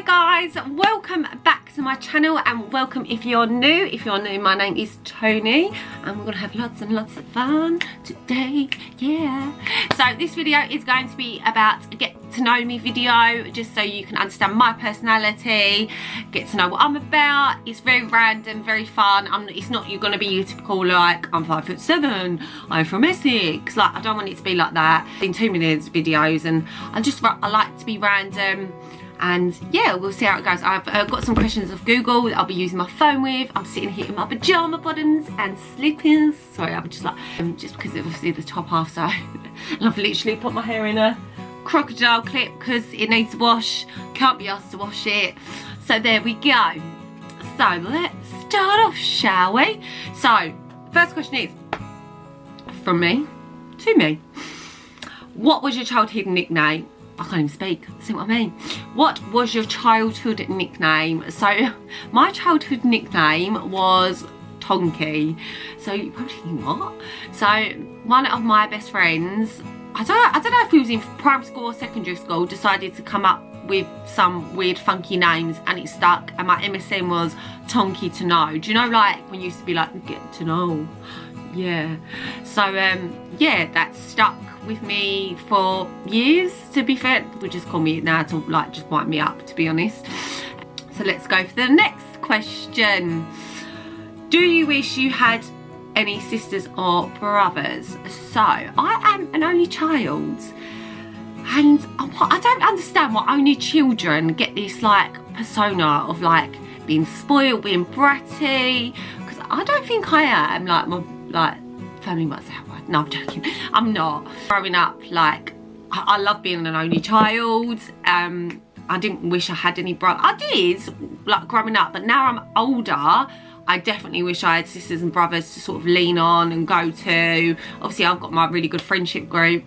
guys, welcome back to my channel, and welcome if you're new. My name is Tony and we're gonna have lots and lots of fun today. Yeah, so this video is going to be about a get to know me video, just so you can understand my personality, get to know what I'm about. It's very random, very fun. It's not you're gonna be your typical like I'm 5'7", I'm from Essex. Like, I don't want it to be like that in 2 minutes videos, and I like to be random. And yeah, we'll see how it goes. I've got some questions of Google that I'll be using my phone with. I'm sitting here in my pyjama bottoms and slippers. Sorry, I'm just like, just because obviously the top half, so. And I've literally put my hair in a crocodile clip because it needs a wash. Can't be asked to wash it. So there we go. So let's start off, shall we? So, first question is, from me to me. What was your childhood nickname? I can't even speak, see what I mean? What was your childhood nickname? So my childhood nickname was Tonky. So you probably think, what? So one of my best friends, I don't know if he was in primary school or secondary school, decided to come up with some weird funky names, and it stuck, and my MSN was Tonky to know. Do you know, like when you used to be like, get to know? Yeah. So yeah, that stuck with me for years, to be fair. People just call me now to like just wind me up, to be honest. So let's go for the next question. Do you wish you had any sisters or brothers? So I am an only child, and I don't understand why only children get this like persona of like being spoiled, being bratty, because I don't think I am. Like my family might say, no, I'm joking, I'm not. Growing up, like, I love being an only child. I didn't wish I had any brothers. I did, like, growing up, but now I'm older, I definitely wish I had sisters and brothers to sort of lean on and go to. Obviously, I've got my really good friendship group,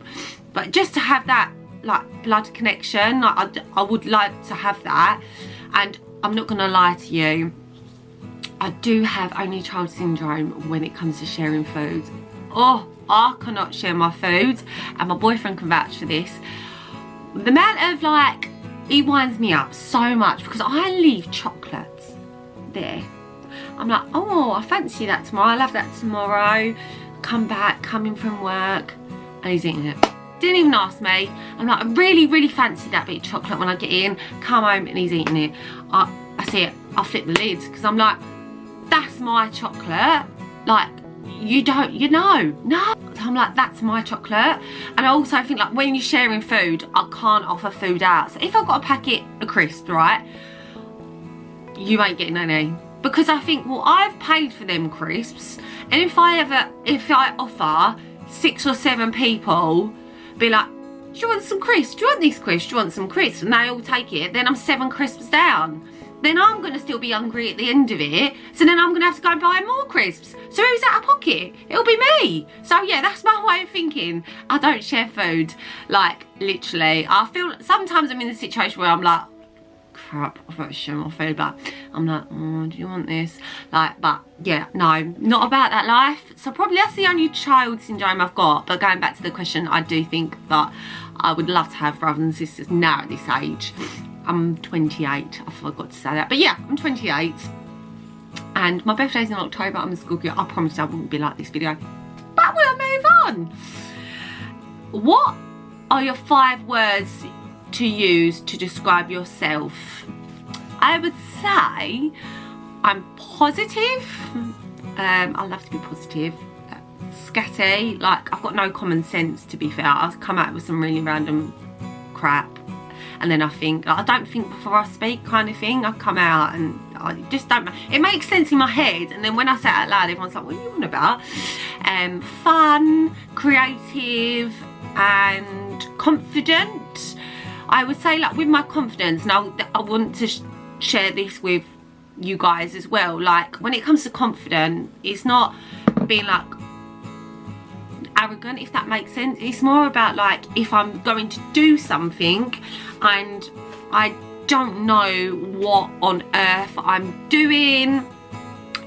but just to have that, like, blood connection, like, I would like to have that. And I'm not gonna lie to you, I do have only child syndrome when it comes to sharing food. Oh, I cannot share my food, and my boyfriend can vouch for this. The amount of like, he winds me up so much because I leave chocolates there. I'm like, oh, I fancy that tomorrow, I'll have that tomorrow. Come back, coming from work, and he's eating it. Didn't even ask me. I'm like, I really fancy that bit of chocolate when I get in. Come home and he's eating it. I see it, I flip the lid because I'm like, that's my chocolate. Like, you know. So I'm like, that's my chocolate. And I also think, like, when you're sharing food, I can't offer food out. So if I've got a packet of crisps, right, you ain't getting any. Because I think, well, I've paid for them crisps, and if I offer 6 or 7 people, be like, do you want some crisps? Do you want these crisps? Do you want some crisps? And they all take it, then I'm 7 crisps down. Then I'm going to still be hungry at the end of it, so then I'm going to have to go and buy more crisps. So who's out of pocket? It'll be me. So yeah, that's my way of thinking. I don't share food. Like, literally, I feel sometimes I'm in a situation where I'm like, crap, I've got to share my food, but I'm like, oh, do you want this? Like, but yeah, no, not about that life. So probably that's the only child syndrome I've got. But going back to the question, I do think that I would love to have brothers and sisters now at this age. I'm 28, I forgot to say that. But yeah, I'm 28. And my birthday's in October, I'm a school girl. I promised I wouldn't be like this video. But we'll move on. What are your 5 words to use to describe yourself? I would say I'm positive. I love to be positive. Scatty, like, I've got no common sense, to be fair. I'll come out with some really random crap. And then I think, like, I don't think before I speak, kind of thing. I come out and I just don't, it makes sense in my head, and then when I say it out loud, everyone's like, what are you on about? Fun, creative, and confident. I would say, like, with my confidence, and I want to share this with you guys as well. Like, when it comes to confident, it's not being like arrogant, if that makes sense. It's more about, like, if I'm going to do something and I don't know what on earth I'm doing,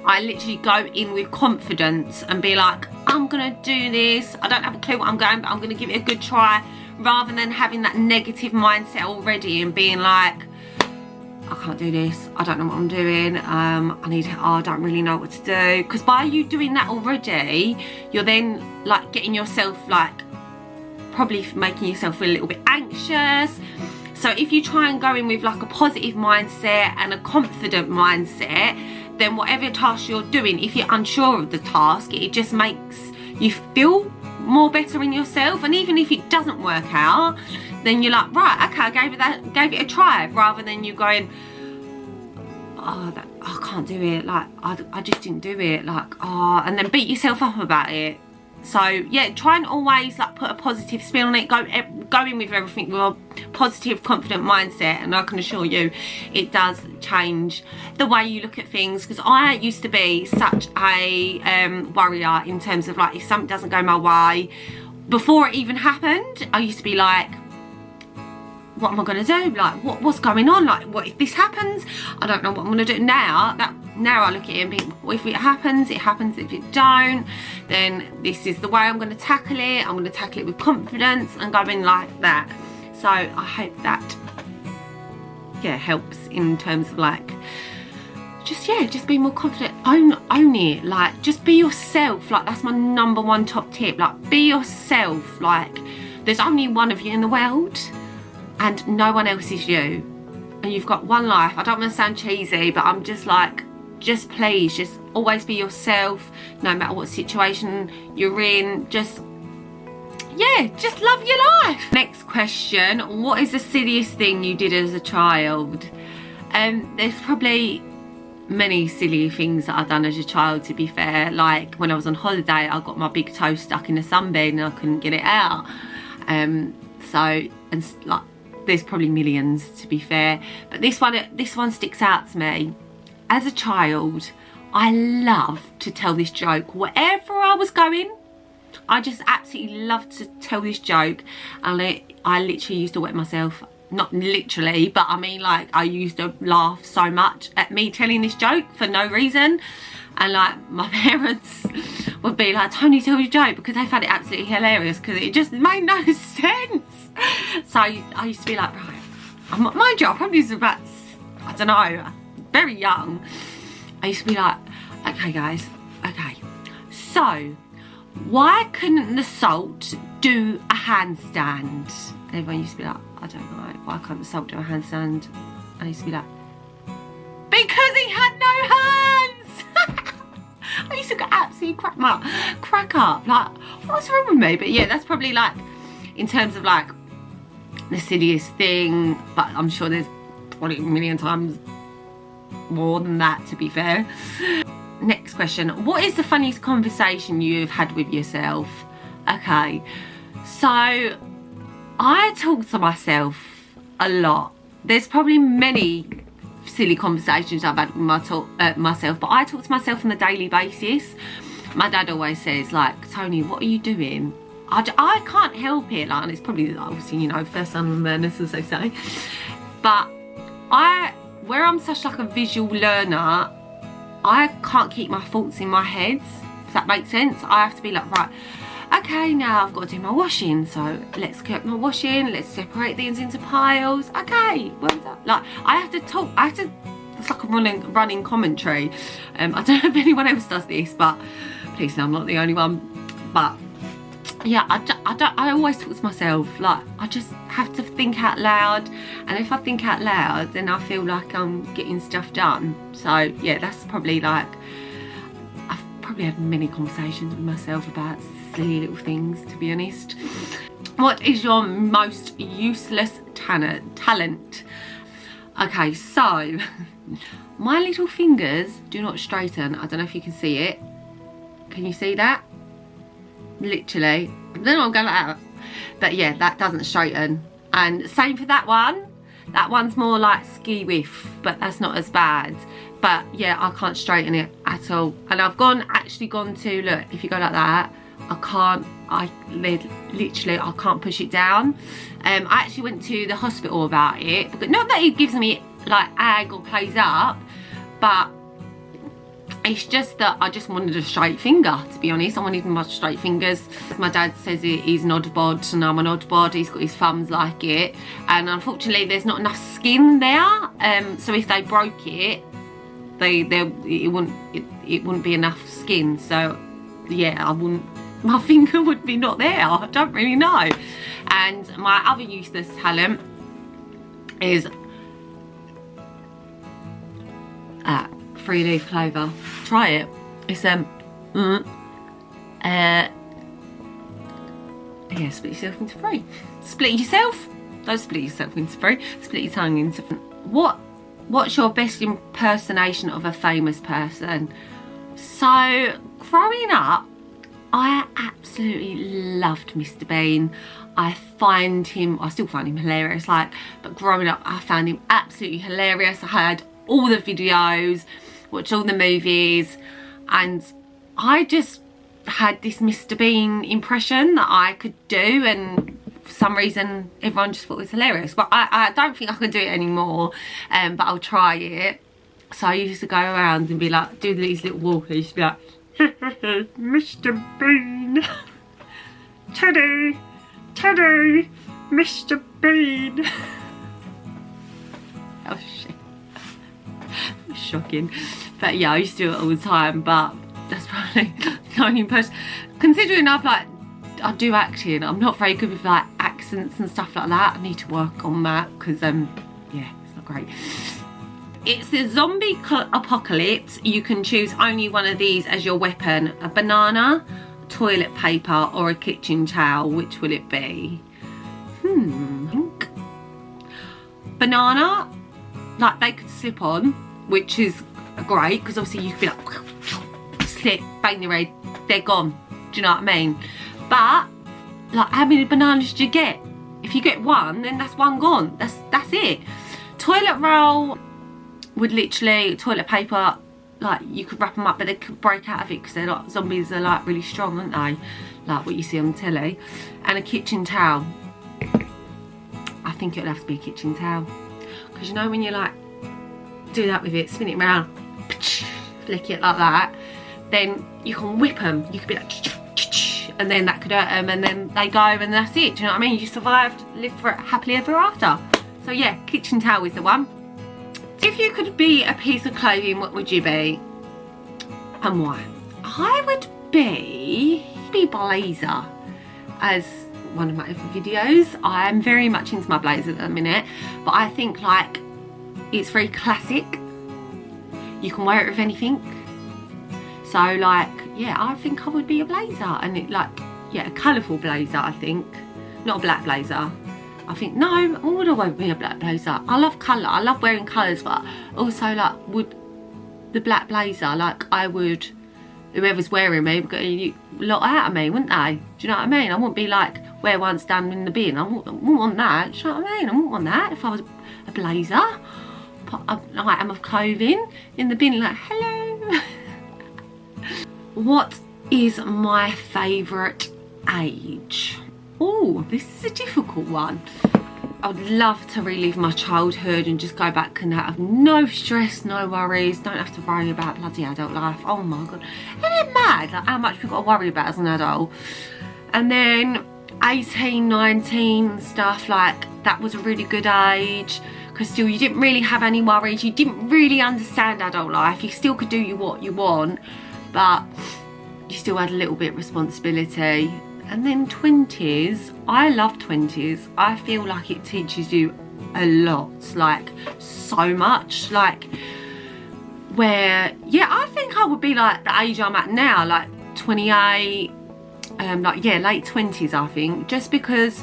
I literally go in with confidence and be like, I'm gonna do this, I don't have a clue what I'm going, but I'm gonna give it a good try, rather than having that negative mindset already and being like, I can't do this, I don't know what I'm doing, I don't really know what to do. Because by you doing that already, you're then like getting yourself like, probably making yourself feel a little bit anxious. So if you try and go in with like a positive mindset and a confident mindset, then whatever task you're doing, if you're unsure of the task, it just makes you feel more better in yourself. And even if it doesn't work out, then you're like, right, okay, I gave it a try, rather than you going, oh, I can't do it, like I just didn't do it, like, oh, and then beat yourself up about it. So yeah, try and always like put a positive spin on it. Go in with everything with a positive, confident mindset, and I can assure you it does change the way you look at things. Because I used to be such a worrier in terms of like, if something doesn't go my way, before it even happened, I used to be like, what am I going to do? Like, what's going on? Like, what if this happens? I don't know what I'm going to do. Now I look at it and think, well, if it happens, it happens. If it don't, then this is the way I'm going to tackle it. I'm going to tackle it with confidence and go in like that. So I hope that, yeah, helps in terms of like, just be more confident. Own it. Like, just be yourself. Like, that's my #1 top tip. Like, be yourself. Like, there's only one of you in the world, and no one else is you, and you've got one life. I don't want to sound cheesy, but I'm just like, just please, just always be yourself, no matter what situation you're in. Just love your life. Next question, what is the silliest thing you did as a child? There's probably many silly things that I've done as a child, to be fair. Like when I was on holiday, I got my big toe stuck in the sunbed and I couldn't get it out. There's probably millions, to be fair, but this one sticks out to me. As a child, I loved to tell this joke wherever I was going. I just absolutely loved to tell this joke, and I literally used to wet myself. Not literally, but I mean, like, I used to laugh so much at me telling this joke for no reason. And like, my parents would be like, Tony, tell your joke, because they found it absolutely hilarious, because it just made no sense. So I used to be like, right, mind you, I probably was about, I don't know, very young. I used to be like, okay guys, okay, so why couldn't the salt do a handstand? And everyone used to be like, I don't know, why can't the salt do a handstand? And I used to be like, because he had no hands. I used to go absolutely crack up, like, what's wrong with me? But yeah, that's probably like, in terms of like the silliest thing, but I'm sure there's probably a million times more than that, to be fair. Next question, what is the funniest conversation you've had with yourself? Okay, so I talk to myself a lot. There's probably many silly conversations I've had with myself, but I talk to myself on a daily basis. My dad always says, like, Tony, what are you doing? I can't help it, like, and it's probably obviously, you know, first son of madness, as they say, but where I'm such like a visual learner, I can't keep my thoughts in my head, if that makes sense. I have to be like, right, okay, now I've got to do my washing, so let's get my washing, let's separate things into piles. Okay, well done. Like, I have to talk, it's like a running commentary. I don't know if anyone else does this, but please no, I'm not the only one. But yeah, I always talk to myself, like, I just have to think out loud, and if I think out loud, then I feel like I'm getting stuff done. So yeah, that's probably like, I've probably had many conversations with myself about silly little things, to be honest. What is your most useless talent? Okay, so my little fingers do not straighten. I don't know if you can see it. Can you see that? Literally, I don't know, I'm going like that, but yeah, that doesn't straighten. And same for that one. That one's more like ski whiff, but that's not as bad. But yeah, I can't straighten it at all. And I've actually gone to, look, if you go like that, literally I can't push it down. I actually went to the hospital about it, but not that it gives me like ag or plays up, but It's just that I just wanted a straight finger, to be honest. I wanted my straight fingers. My dad says he's an odd bod and I'm an odd bod. He's got his thumbs like it. And unfortunately, there's not enough skin there. So if they broke it, it wouldn't be enough skin. So yeah, my finger would be not there. I don't really know. And my other useless talent is 3-leaf clover. Try it. It's yeah, split yourself into 3. Split yourself. Don't split yourself into 3. Split your tongue into 3. What's your best impersonation of a famous person? So growing up, I absolutely loved Mr. Bean. I still find him hilarious, but growing up I found him absolutely hilarious. I had all the videos, watched all the movies, and I just had this Mr. Bean impression that I could do, and for some reason everyone just thought it was hilarious. But I don't think I can do it anymore, but I'll try it. So I used to go around and be like, do these little walkers, used to be like, Mr. Bean, Teddy, Mr. Bean. Oh shit. Shocking. But yeah, I used to do it all the time, but that's probably the only person. Considering I do acting, I'm not very good with accents and stuff like that. I need to work on that because yeah, it's not great. It's the zombie apocalypse. You can choose only one of these as your weapon: a banana, toilet paper, or a kitchen towel. Which will it be? Banana, they could slip on, which is great because obviously you could be like, slip, bang your head, they're gone. Do you know what I mean? But how many bananas do you get? If you get one, then that's one gone. That's it. Toilet roll would literally, toilet paper, you could wrap them up, but they could break out of it because they're zombies are really strong, aren't they? Like what you see on telly. And a kitchen towel. I think it would have to be a kitchen towel because you know when you do that with it, spin it around, flick it like that, then you can whip them. You could be like, and then that could hurt them, and then they go, and that's it. Do you know what I mean? You survived, lived for happily ever after. So yeah, kitchen towel is the one. If you could be a piece of clothing, what would you be, and why? I would be blazer, as one of my other videos. I am very much into my blazer at the minute, but I think it's very classic. You can wear it with anything. So yeah, I think I would be a blazer, and yeah, a colourful blazer. I think not a black blazer. I think no, I won't be a black blazer. I love colour. I love wearing colours, but also would the black blazer I would. Whoever's wearing me would get a lot out of me, wouldn't they? Do you know what I mean? I wouldn't be wear once down in the bin. I wouldn't want that. Do you know what I mean? I wouldn't want that if I was a blazer. Item of clothing in the bin, hello. What is my favourite age? Oh, this is a difficult one. I would love to relive my childhood and just go back and have no stress, no worries, don't have to worry about bloody adult life. Oh my god, isn't it mad how much we've got to worry about as an adult? And then 18, 19 and stuff, that was a really good age because still you didn't really have any worries, you didn't really understand adult life, you still could do what you want, but you still had a little bit of responsibility. And then 20s, I love 20s. I feel like it teaches you a lot, so much, where, yeah, I think I would be the age I'm at now, 28, yeah, late 20s, I think, just because,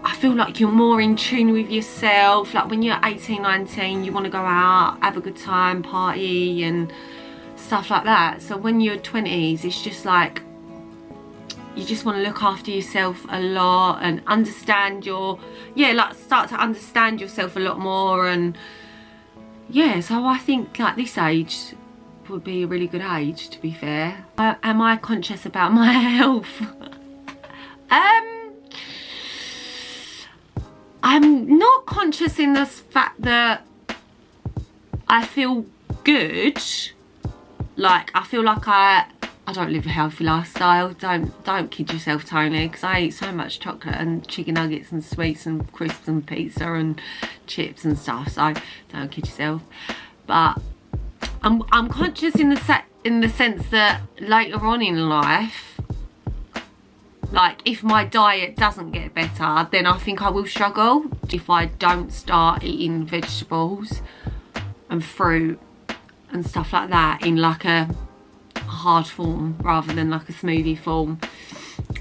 I feel like you're more in tune with yourself. When you're 18, 19, you want to go out, have a good time, party and stuff like that. So when you're 20s, it's just you just want to look after yourself a lot and understand start to understand yourself a lot more. And yeah, so I think this age would be a really good age, to be fair. Am I conscious about my health? I'm not conscious in the fact that I feel good, Like, I feel like I don't live a healthy lifestyle. Don't kid yourself, Tony, because I eat so much chocolate and chicken nuggets and sweets and crisps and pizza and chips and stuff. So don't kid yourself. But I'm conscious in the sense that later on in life, like if my diet doesn't get better, then I think I will struggle if I don't start eating vegetables and fruit and stuff like that in like a hard form rather than like a smoothie form.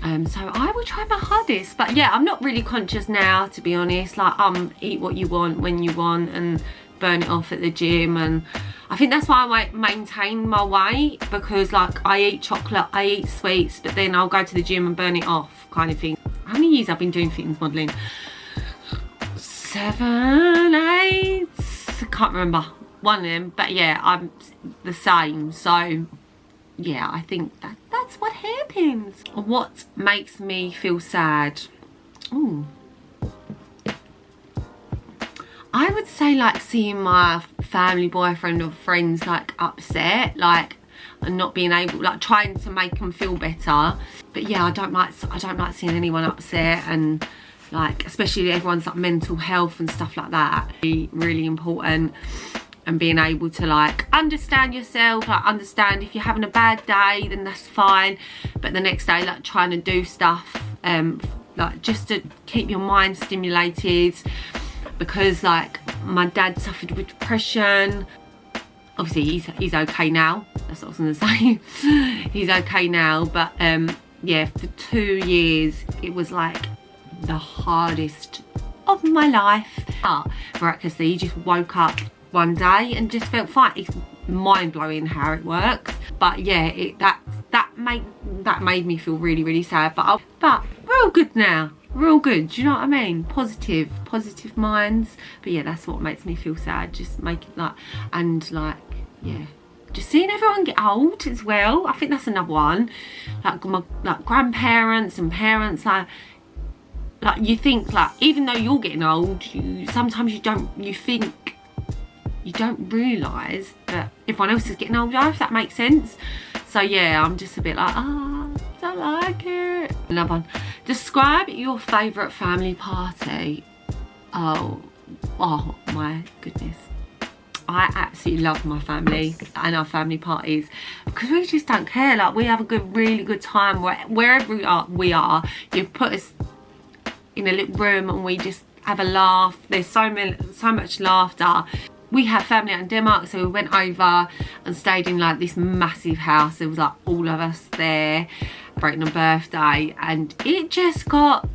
So I will try my hardest, but yeah, I'm not really conscious now, to be honest. Like, eat what you want when you want and burn it off at the gym, and I think that's why I maintain my weight, because like I eat chocolate, I eat sweets, but then I'll go to the gym and burn it off, kind of thing. How many years I've been doing fitness modelling? 7, 8, I can't remember, one of them, but yeah, I'm the same. So yeah, I think that's what happens. What makes me feel sad? Ooh. I would say like seeing my family, boyfriend or friends like upset, like, and not being able, like trying to make them feel better. But yeah, I don't like seeing anyone upset, and like especially everyone's like mental health and stuff like that. Really important. And being able to like understand yourself, like understand if you're having a bad day, then that's fine, but the next day like trying to do stuff like just to keep your mind stimulated, because like my dad suffered with depression. Obviously he's okay now, that's what I was gonna say. He's okay now, but yeah, for 2 years it was like the hardest of my life. Miraculously he just woke up one day and just felt fine. It's mind-blowing how it works, but yeah, that made me feel really, really sad. But we're all good now, we're all good, do you know what I mean? Positive minds. But yeah, that's what makes me feel sad, just making like, and like, yeah, just seeing everyone get old as well. I think that's another one, like my grandparents and parents, like you think like even though you're getting old, sometimes you don't realise that everyone else is getting older, if that makes sense. So yeah, I'm just a bit like, I don't like it. Another one. Describe your favourite family party. Oh my goodness. I absolutely love my family and our family parties, because we just don't care. Like, we have a really good time wherever we are. You put us in a little room and we just have a laugh. There's so much laughter. We have family out in Denmark, so we went over and stayed in like this massive house. There was like all of us there, celebrating a birthday, and it just got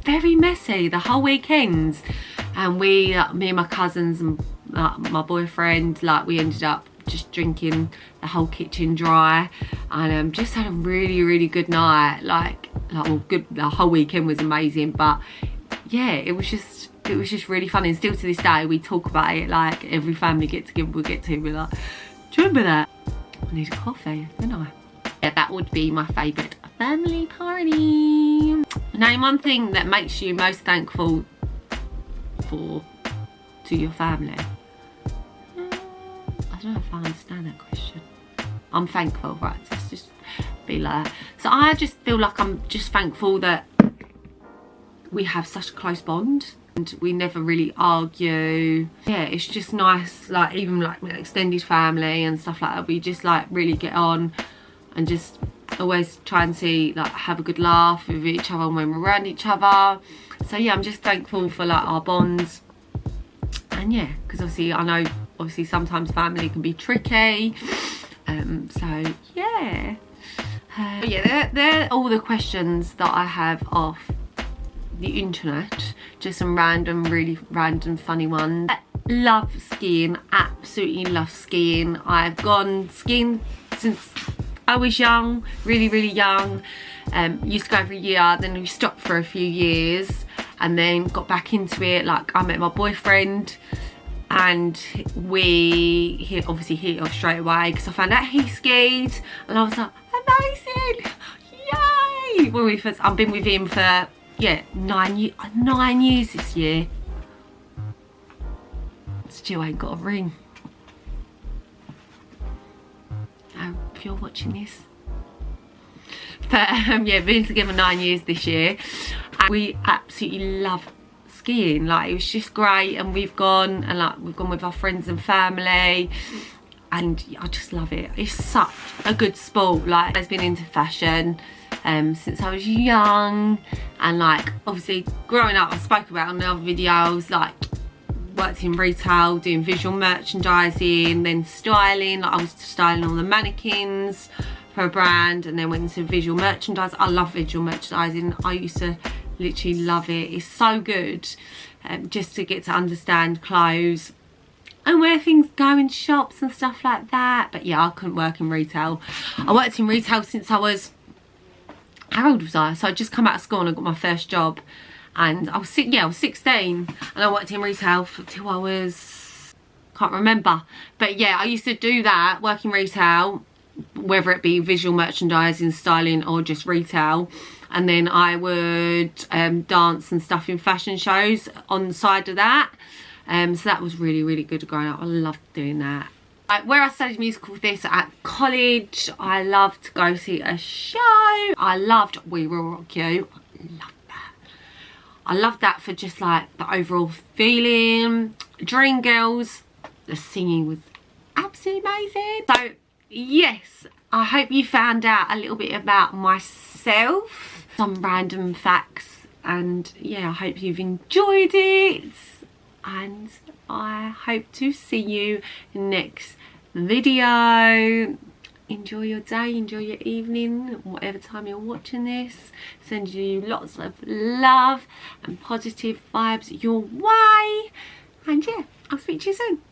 very messy the whole weekend. And me and my cousins and my boyfriend, like we ended up just drinking the whole kitchen dry, and just had a really good night. Like well, good. The whole weekend was amazing, but yeah, it was just really fun. And still to this day we talk about it. Like every family get together we'll get to, we're like, do you remember that? I need a coffee, don't I? Yeah, that would be my favourite family party. Name one thing that makes you most thankful to your family. I don't know if I understand that question. I'm thankful, right? Let's just be like that. So I just feel like I'm just thankful that we have such a close bond and we never really argue. Yeah, it's just nice, like even like with extended family and stuff like that, we just like really get on and just always try and see, like, have a good laugh with each other when we're around each other. So yeah, I'm just thankful for like our bonds. And yeah, because obviously I know sometimes family can be tricky, so yeah. But yeah, they're all the questions that I have off the internet, just some really random funny ones. I love skiing, absolutely love skiing. I've gone skiing since I was young, really young. Used to go every year, then we stopped for a few years and then got back into it. Like, I met my boyfriend and he obviously hit it off straight away because I found out he skied and I was like, amazing, yay. When we first, I've been with him for, yeah, 9 years this year. Still ain't got a ring. No if you're watching this. But yeah, been together 9 years this year, and we absolutely love skiing. Like, it was just great, and we've gone with our friends and family, and I just love it. It's such a good sport. Like, I've been into fashion since I was young, and like obviously growing up, I spoke about on the other videos, like worked in retail doing visual merchandising, then styling. Like, I was styling all the mannequins for a brand, and then went into visual merchandise. I love visual merchandising. I used to literally love it. It's so good just to get to understand clothes and where things go in shops and stuff like that. But yeah, I couldn't work in retail. I worked in retail since I was, how old was I? So I just come out of school and I got my first job, and I was 16, and I worked in retail till I was, can't remember, but yeah, I used to do that, work in retail, whether it be visual merchandising, styling, or just retail. And then I would dance and stuff in fashion shows on the side of that. So that was really, really good growing up. I loved doing that. Like, where I studied musical theatre at college, I loved to go see a show. I loved We Will Rock You. I loved that. I loved that for just like the overall feeling. Dreamgirls, the singing was absolutely amazing. So yes, I hope you found out a little bit about myself, some random facts, and yeah, I hope you've enjoyed it, and I hope to see you next video. Enjoy your day, enjoy your evening, whatever time you're watching this. Send you lots of love and positive vibes your way, and yeah, I'll speak to you soon.